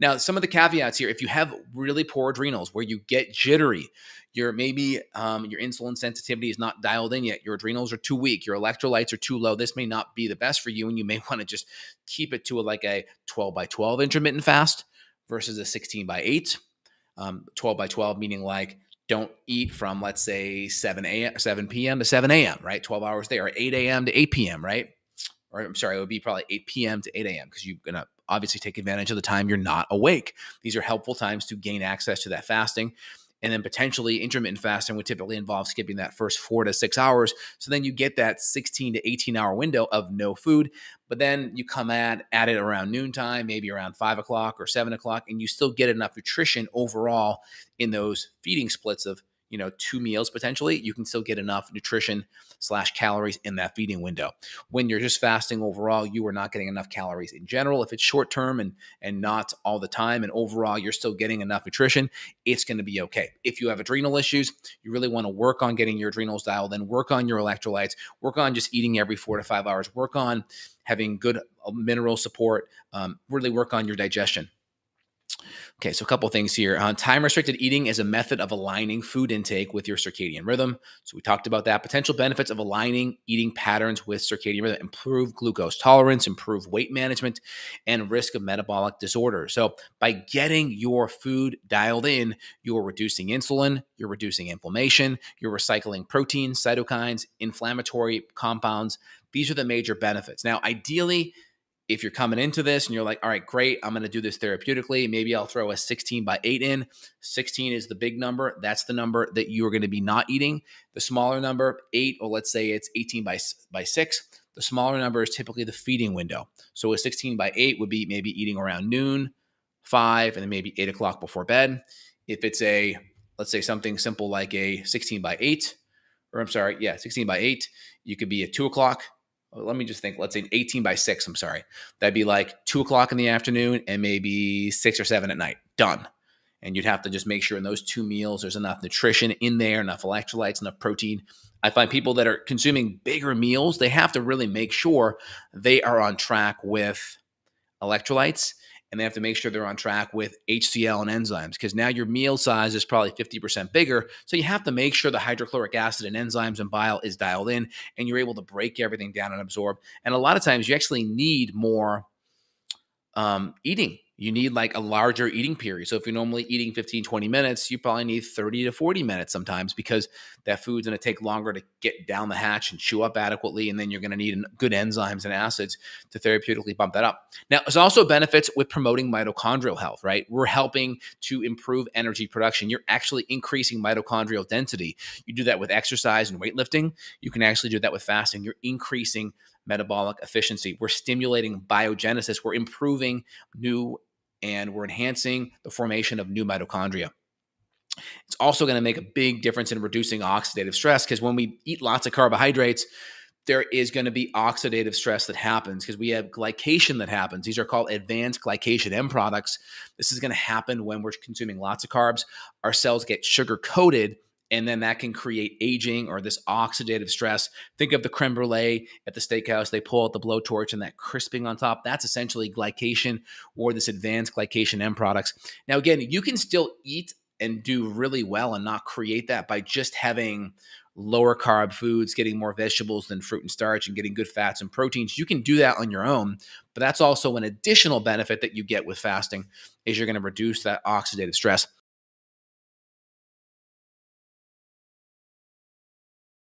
Now, some of the caveats here, if you have really poor adrenals where you get jittery, your maybe your insulin sensitivity is not dialed in yet, your adrenals are too weak, your electrolytes are too low, this may not be the best for you, and you may want to just keep it to like a 12 by 12 intermittent fast versus a 16 by 8. 12 by 12 meaning like don't eat from, let's say, 7 p.m. to 7 a.m., right? 12 hours there, or 8 a.m. to 8 p.m., right? Or I'm sorry, it would be probably 8 p.m. to 8 a.m. because you're going to obviously take advantage of the time you're not awake. These are helpful times to gain access to that fasting. And then potentially intermittent fasting would typically involve skipping that first 4 to 6 hours. So then you get that 16 to 18 hour window of no food. But then you come at it around noontime, maybe around 5 o'clock or 7 o'clock, and you still get enough nutrition overall in those feeding splits of 2 meals potentially. You can still get enough nutrition / calories in that feeding window. When you're just fasting overall, you are not getting enough calories in general. If it's short term and not all the time, and overall you're still getting enough nutrition, it's going to be okay. If you have adrenal issues, you really want to work on getting your adrenals dialed in, work on your electrolytes, work on just eating every 4 to 5 hours, work on having good mineral support, really work on your digestion. Okay, so a couple things here. Time-restricted eating is a method of aligning food intake with your circadian rhythm. So we talked about that. Potential benefits of aligning eating patterns with circadian rhythm: improve glucose tolerance, improve weight management, and risk of metabolic disorders. So by getting your food dialed in, you're reducing insulin, you're reducing inflammation, you're recycling proteins, cytokines, inflammatory compounds. These are the major benefits. Now, ideally, if you're coming into this and you're like, all right, great, I'm going to do this therapeutically, maybe I'll throw a 16 by 8 in. 16 is the big number. That's the number that you are going to be not eating. The smaller number, 8, or let's say it's 18 by 6, the smaller number is typically the feeding window. So a 16 by 8 would be maybe eating around noon, 5, and then maybe 8 o'clock before bed. If it's let's say something simple like a 16 by 8, 16 by 8, you could be at 2 o'clock. Let me just think, let's say 18 by 6, I'm sorry. That'd be like 2 o'clock in the afternoon and maybe 6 or 7 at night. Done. And you'd have to just make sure in those 2 meals there's enough nutrition in there, enough electrolytes, enough protein. I find people that are consuming bigger meals, they have to really make sure they are on track with electrolytes, and they have to make sure they're on track with HCl and enzymes, because now your meal size is probably 50% bigger. So you have to make sure the hydrochloric acid and enzymes and bile is dialed in, and you're able to break everything down and absorb. And a lot of times you actually need more eating. You need like a larger eating period. So if you're normally eating 15, 20 minutes, you probably need 30 to 40 minutes sometimes, because that food's going to take longer to get down the hatch and chew up adequately. And then you're going to need good enzymes and acids to therapeutically bump that up. Now, there's also benefits with promoting mitochondrial health, right? We're helping to improve energy production. You're actually increasing mitochondrial density. You do that with exercise and weightlifting. You can actually do that with fasting. You're increasing metabolic efficiency. We're stimulating biogenesis. We're improving and we're enhancing the formation of new mitochondria. It's also going to make a big difference in reducing oxidative stress, because when we eat lots of carbohydrates, there is going to be oxidative stress that happens because we have glycation that happens. These are called advanced glycation end products. This is going to happen when we're consuming lots of carbs. Our cells get sugar coated, and then that can create aging or this oxidative stress. Think of the creme brulee at the steakhouse. They pull out the blowtorch and that crisping on top. That's essentially glycation, or this advanced glycation end products. Now, again, you can still eat and do really well and not create that by just having lower carb foods, getting more vegetables than fruit and starch, and getting good fats and proteins. You can do that on your own, but that's also an additional benefit that you get with fasting, is you're going to reduce that oxidative stress.